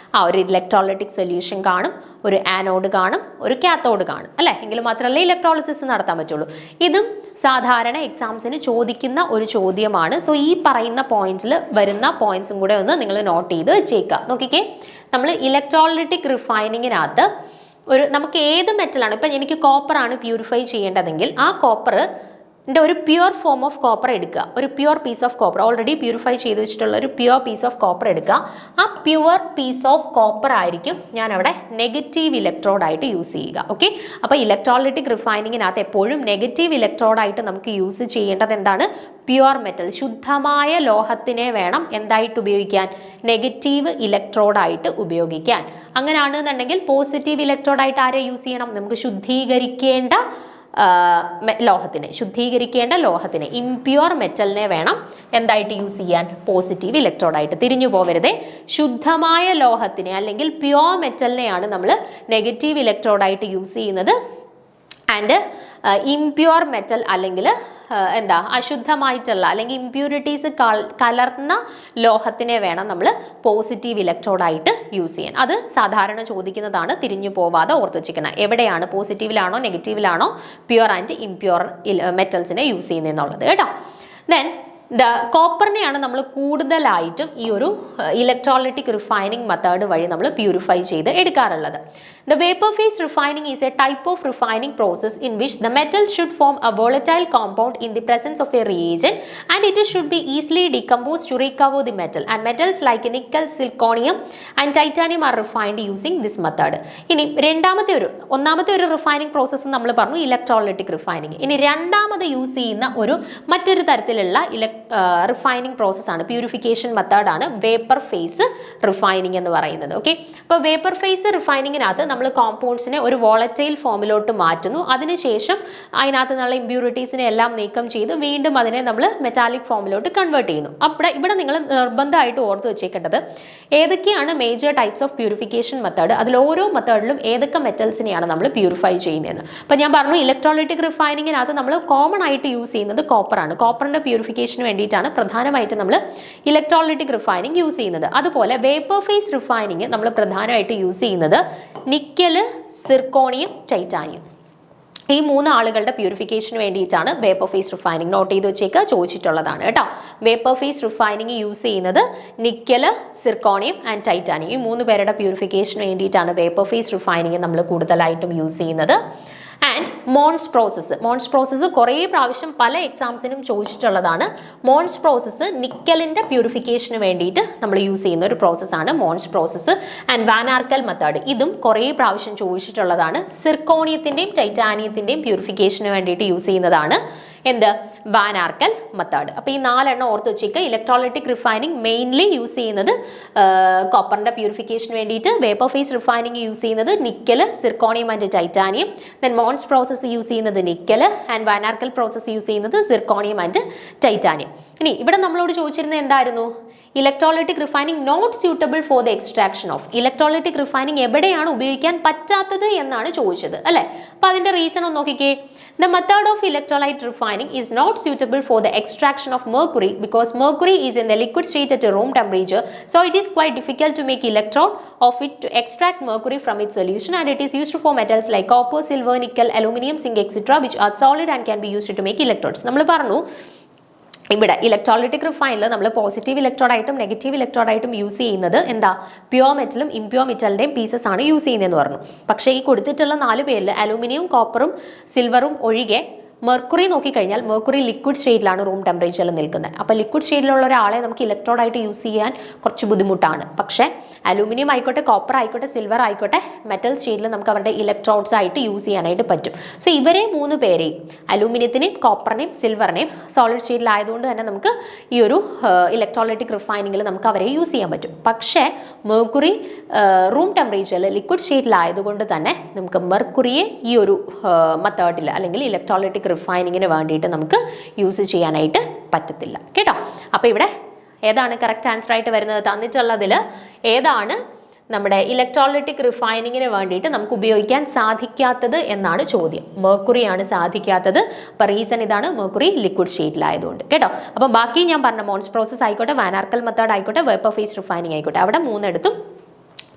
ഒരു ഇലക്ട്രോലൈറ്റിക് സൊല്യൂഷൻ കാണും, ഒരു ആനോഡ് കാണും, ഒരു കാത്തോഡ് കാണും അല്ലേ, എങ്കിൽ മാത്രമല്ലേ ഇലക്ട്രോളിസിസ് നടത്താൻ പറ്റുള്ളൂ. ഇതും സാധാരണ എക്സാംസിന് ചോദിക്കുന്ന ഒരു ചോദ്യമാണ്. സോ ഈ പറയുന്ന പോയിന്റ്സിൽ വരുന്ന പോയിന്റ്സും കൂടെ ഒന്ന് നിങ്ങൾ നോട്ട് ചെയ്ത് വെച്ചേക്കുക. നോക്കിക്കേ, നമ്മൾ ഇലക്ട്രോലൈറ്റിക് റിഫൈനിങ്ങിനകത്ത് നമുക്ക് ഏത് മെറ്റലാണ്, ഇപ്പം എനിക്ക് കോപ്പറാണ് പ്യൂരിഫൈ ചെയ്യേണ്ടതെങ്കിൽ ആ ഒരു പ്യുവർ ഫോം ഓഫ് കോപ്പർ എടുക്കുക, ഒരു pure piece of copper already purify ചെയ്ത് വെച്ചിട്ടുള്ള ഒരു പ്യുവർ പീസ് ഓഫ് കോപ്പർ എടുക്കുക. ആ പ്യുവർ പീസ് ഓഫ് കോപ്പർ ആയിരിക്കും ഞാൻ അവിടെ നെഗറ്റീവ് ഇലക്ട്രോഡായിട്ട് യൂസ് ചെയ്യുക. ഓക്കെ, അപ്പോൾ ഇലക്ട്രോലൈറ്റിക് റിഫൈനിങ്ങിനകത്ത് എപ്പോഴും നെഗറ്റീവ് ഇലക്ട്രോഡായിട്ട് നമുക്ക് യൂസ് ചെയ്യേണ്ടത് എന്താണ്? പ്യുവർ മെറ്റൽ, ശുദ്ധമായ ലോഹത്തിനെ വേണം എന്തായിട്ട് ഉപയോഗിക്കാൻ? നെഗറ്റീവ് ഇലക്ട്രോഡായിട്ട് ഉപയോഗിക്കാൻ. അങ്ങനെയാണെന്നുണ്ടെങ്കിൽ പോസിറ്റീവ് ഇലക്ട്രോഡായിട്ട് ആരെ യൂസ് ചെയ്യണം? നമുക്ക് ശുദ്ധീകരിക്കേണ്ട ലോഹത്തിനെ ഇംപ്യുവർ മെറ്റലിനെ വേണം എന്തായിട്ട് യൂസ് ചെയ്യാൻ? പോസിറ്റീവ് ഇലക്ട്രോഡായിട്ട്. തിരിഞ്ഞു പോവരുതേ, ശുദ്ധമായ ലോഹത്തിനെ അല്ലെങ്കിൽ പ്യുവർ മെറ്റലിനെയാണ് നമ്മൾ നെഗറ്റീവ് ഇലക്ട്രോഡായിട്ട് യൂസ് ചെയ്യുന്നത്. ആൻഡ് ഇംപ്യുവർ മെറ്റൽ അല്ലെങ്കിൽ അശുദ്ധമായിട്ടുള്ള അല്ലെങ്കിൽ ഇംപ്യൂരിറ്റീസ് കലർന്ന ലോഹത്തിനെ വേണം നമ്മൾ പോസിറ്റീവ് ഇലക്ട്രോഡായിട്ട് യൂസ് ചെയ്യാൻ. അത് സാധാരണ ചോദിക്കുന്നതാണ്, തിരിഞ്ഞു പോവാതെ ഓർത്ത് വെച്ചിരിക്കണം. എവിടെയാണ് പോസിറ്റീവിലാണോ നെഗറ്റീവിലാണോ പ്യുവർ ആൻഡ് ഇംപ്യുവർ മെറ്റൽസിനെ യൂസ് ചെയ്യുന്നതെന്നുള്ളത് കേട്ടോ. ദെൻ കോപ്പറിനെയാണ് നമ്മൾ കൂടുതലായിട്ടും ഈ ഒരു ഇലക്ട്രോലൈറ്റിക് റിഫൈനിങ് മെത്തേഡ് വഴി നമ്മൾ പ്യൂരിഫൈ ചെയ്ത് എടുക്കാറുള്ളത്. The vapor phase refining is a type of refining process in which the metal should form a volatile compound in the presence of a reagent and it should be easily decomposed to recover the metal. And metals like nickel, zirconium and titanium are refined using this method. ഇനി ഒന്നാമത്തെ ഒരു റിഫൈനിങ് പ്രോസസ്സ് നമ്മൾ പറഞ്ഞു ഇലക്ട്രോലൈറ്റിക് റിഫൈനിങ്. ഇനി രണ്ടാമത് യൂസ് ചെയ്യുന്ന മറ്റൊരു തരത്തിലുള്ള റിഫൈനിങ് പ്രോസസ്സാണ്, പ്യൂരിഫിക്കേഷൻ മെത്തേഡാണ് വേപ്പർ ഫേസ് റിഫൈനിങ് എന്ന് പറയുന്നത്. ഓക്കെ, അപ്പോൾ വേപ്പർ ഫേസ് റിഫൈനിങ്ങിനകത്ത് നമ്മൾ കോമ്പൗണ്ട്സിനെ ഒരു വോളറ്റൈൽ ഫോമിലോട്ട് മാറ്റുന്നു. അതിനുശേഷം അതിനകത്ത് നിന്നുള്ള ഇമ്പ്യൂരിറ്റീസിനെ എല്ലാം നീക്കം ചെയ്ത് വീണ്ടും അതിനെ നമ്മൾ മെറ്റാലിക് ഫോമിലോട്ട് കൺവേർട്ട് ചെയ്യുന്നു. അപ്പോൾ ഇവിടെ നിങ്ങൾ നിർബന്ധമായിട്ട് ഓർത്ത് വെച്ചേക്കേണ്ടത് ഏതൊക്കെയാണ് major types of purification method, അതിൽ ഓരോ മെത്തേഡിലും ഏതൊക്കെ മെറ്റൽസിനെയാണ് നമ്മൾ പ്യൂരിഫൈ ചെയ്യുന്നത്. അപ്പോൾ ഞാൻ പറഞ്ഞു ഇലക്ട്രോലൈറ്റിക് റിഫൈനിങ്ങിനകത്ത് നമ്മൾ കോമൺ ആയിട്ട് യൂസ് ചെയ്യുന്നത് കോപ്പറാണ്. കോപ്പറിന്റെ പ്യൂരിഫിക്കേഷന് വേണ്ടിയിട്ടാണ് പ്രധാനമായിട്ട് നമ്മൾ ഇലക്ട്രോലൈറ്റിക് റിഫൈനിങ് യൂസ് ചെയ്യുന്നത്. അതുപോലെ വേപ്പർ ഫേസ് റിഫൈനിങ് നമ്മൾ പ്രധാനമായിട്ട് യൂസ് ചെയ്യുന്നത് നിക്കല്, സിർക്കോണിയം, ടൈറ്റാനിയം, ഈ മൂന്ന് ആളുകളുടെ പ്യൂരിഫിക്കേഷന് വേണ്ടിയിട്ടാണ് വേപ്പർ ഫേസ് റിഫൈനിങ്. നോട്ട് ചെയ്ത് വെച്ചേക്ക്, ചോദിച്ചിട്ടുള്ളതാണ് കേട്ടോ. വേപ്പർ ഫേസ് റിഫൈനിങ് യൂസ് ചെയ്യുന്നത് നിക്കല്, സിർക്കോണിയം ആൻഡ് ടൈറ്റാനിയം, ഈ മൂന്ന് പേരുടെ പ്യൂരിഫിക്കേഷന് വേണ്ടിയിട്ടാണ് വേപ്പർ ഫേസ് റിഫൈനിങ് നമ്മൾ കൂടുതലായിട്ടും യൂസ് ചെയ്യുന്നത്. ആൻഡ് മോൺസ് പ്രോസസ്സ് കുറേ പ്രാവശ്യം പല എക്സാംസിനും ചോദിച്ചിട്ടുള്ളതാണ്. മോൺസ് പ്രോസസ്സ് നിക്കലിൻ്റെ പ്യൂരിഫിക്കേഷന് വേണ്ടിയിട്ട് നമ്മൾ യൂസ് ചെയ്യുന്ന ഒരു പ്രോസസ്സാണ് Mons process. And van Arkell method, ഇതും കുറേ പ്രാവശ്യം ചോദിച്ചിട്ടുള്ളതാണ്. സിർക്കോണിയത്തിൻ്റെയും ടൈറ്റാനിയത്തിൻ്റെയും പ്യൂരിഫിക്കേഷന് വേണ്ടിയിട്ട് യൂസ് ചെയ്യുന്നതാണ് വാൻ ആർക്കൽ മെത്തേഡ്. അപ്പോൾ ഈ 4 എണ്ണം ഓർത്ത് വെച്ചേക്കുക. ഇലക്ട്രോലൈറ്റിക് റിഫൈനിങ് മെയിൻലി യൂസ് ചെയ്യുന്നത് കോപ്പറിന്റെ പ്യൂരിഫിക്കേഷന് വേണ്ടിയിട്ട്, വേപ്പർ ഫേസ് റിഫൈനിങ് യൂസ് ചെയ്യുന്നത് nickel, zirconium and titanium, then Mond's process use ചെയ്യുന്നത് nickel, and van Arkel process use ചെയ്യുന്നത് സിർക്കോണിയം ആൻഡ് ടൈറ്റാനിയം. ഇനി ഇവിടെ നമ്മളോട് ചോദിച്ചിരുന്നത് എന്തായിരുന്നു? Electrolytic refining not suitable for the extraction of. Electrolytic refining എവിടെയാണ് ഉപയോഗിക്കാൻ പറ്റാത്തത് എന്നാണ് ചോദിച്ചത് അല്ലേ. അപ്പോൾ അതിന്റെ റീസൺ ഒന്ന് നോക്കിക്കേ. The method of electrolyte refining is not suitable for the extraction of mercury because mercury is in the liquid state at a room temperature, so it is quite difficult to make electrode of it to extract mercury from its solution, and it is used for metals like copper, silver, nickel, aluminum, zinc, etc. which are solid and can be used to make electrodes. നമ്മൾ പറഞ്ഞു ഇവിടെ ഇലക്ട്രോലൈറ്റിക് റിഫൈനിൽ നമ്മൾ പോസിറ്റീവ് ഇലക്ട്രോഡായിട്ടും നെഗറ്റീവ് ഇലക്ട്രോഡായിട്ടും യൂസ് ചെയ്യുന്നത് പ്യുവർ മെറ്റലും ഇംപ്യുവർ മെറ്റലിൻ്റെയും പീസസ് ആണ് യൂസ് ചെയ്യുന്നതെന്ന് പറഞ്ഞു. പക്ഷേ ഈ കൊടുത്തിട്ടുള്ള 4 പേരിൽ അലൂമിനിയം, കോപ്പറും സിൽവറും ഒഴികെ മെർക്കുറി നോക്കിക്കഴിഞ്ഞാൽ മെർക്കുറി ലിക്വിഡ് സ്റ്റേറ്റിലാണ് റൂം ടെമ്പറേച്ചറിൽ നിൽക്കുന്നത്. അപ്പോൾ ലിക്വിഡ് സ്റ്റേറ്റിലുള്ള ഒരാളെ നമുക്ക് ഇലക്ട്രോഡായിട്ട് യൂസ് ചെയ്യാൻ കുറച്ച് ബുദ്ധിമുട്ടാണ്. പക്ഷേ അലൂമിനിയം ആയിക്കോട്ടെ, കോപ്പർ ആയിക്കോട്ടെ, സിൽവർ ആയിക്കോട്ടെ, മെറ്റൽ സ്റ്റേറ്റിൽ നമുക്ക് അവരുടെ ഇലക്ട്രോഡ്സ് ആയിട്ട് യൂസ് ചെയ്യാനായിട്ട് പറ്റും. സോ ഇവരെ 3 പേരെയും, അലൂമിനിയത്തിനെയും കോപ്പറിനെയും സിൽവറിനെയും സോളിഡ് സ്റ്റേറ്റിലായതുകൊണ്ട് തന്നെ നമുക്ക് ഈ ഒരു ഇലക്ട്രോലൈറ്റിക് റിഫൈനിങ്ങിൽ നമുക്ക് അവരെ യൂസ് ചെയ്യാൻ പറ്റും. പക്ഷേ മെർക്കുറി റൂം ടെമ്പറേച്ചറിൽ ലിക്വിഡ് സ്റ്റേറ്റിലായതുകൊണ്ട് തന്നെ നമുക്ക് മെർക്കുറിയെ ഈ ഒരു മെത്തേഡിൽ അല്ലെങ്കിൽ ഇലക്ട്രോലൈറ്റിക് റിഫൈനിങ്ങിന് വേണ്ടിയിട്ട് നമുക്ക് യൂസ് ചെയ്യാനായിട്ട് പറ്റത്തില്ല കേട്ടോ. അപ്പോൾ ഇവിടെ ഏതാണ് കറക്റ്റ് ആൻസർ ആയിട്ട് വരുന്നത്? തന്നിട്ടുള്ളതിൽ ഏതാണ് നമ്മുടെ ഇലക്ട്രോലൈറ്റിക് റിഫൈനിങ്ങിന് വേണ്ടിയിട്ട് നമുക്ക് ഉപയോഗിക്കാൻ സാധിക്കാത്തത് എന്നാണ് ചോദ്യം. മെർക്കുറിയാണ് സാധിക്കാത്തത്. അപ്പോൾ റീസൺ ഇതാണ്, മെർക്കുറി ലിക്വിഡ് സ്റ്റേറ്റിലായതുകൊണ്ട് കേട്ടോ. അപ്പോൾ ബാക്കി ഞാൻ പറഞ്ഞ മോൺസ് പ്രോസസ് ആയിക്കോട്ടെ, വാൻ ആർക്കൽ മെത്തേഡ് ആയിക്കോട്ടെ, വേപ്പർ ഫേസ് റിഫൈനിങ് ആയിക്കോട്ടെ, അവിടെ 3 എടുത്തും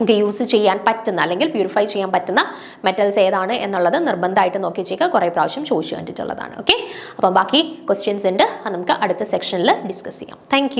നമുക്ക് യൂസ് ചെയ്യാൻ പറ്റുന്ന അല്ലെങ്കിൽ പ്യൂരിഫൈ ചെയ്യാൻ പറ്റുന്ന മെറ്റൽസ് ഏതാണ് എന്നുള്ളത് നിർബന്ധമായിട്ട് നോക്കി വെച്ചേക്കുക. കുറേ പ്രാവശ്യം ചോദിച്ചു കണ്ടിട്ടുള്ളതാണ്. ഓക്കെ, അപ്പം ബാക്കി ക്വസ്റ്റ്യൻസ് ഉണ്ട്, അത് നമുക്ക് അടുത്ത സെക്ഷനിൽ ഡിസ്കസ് ചെയ്യാം. താങ്ക്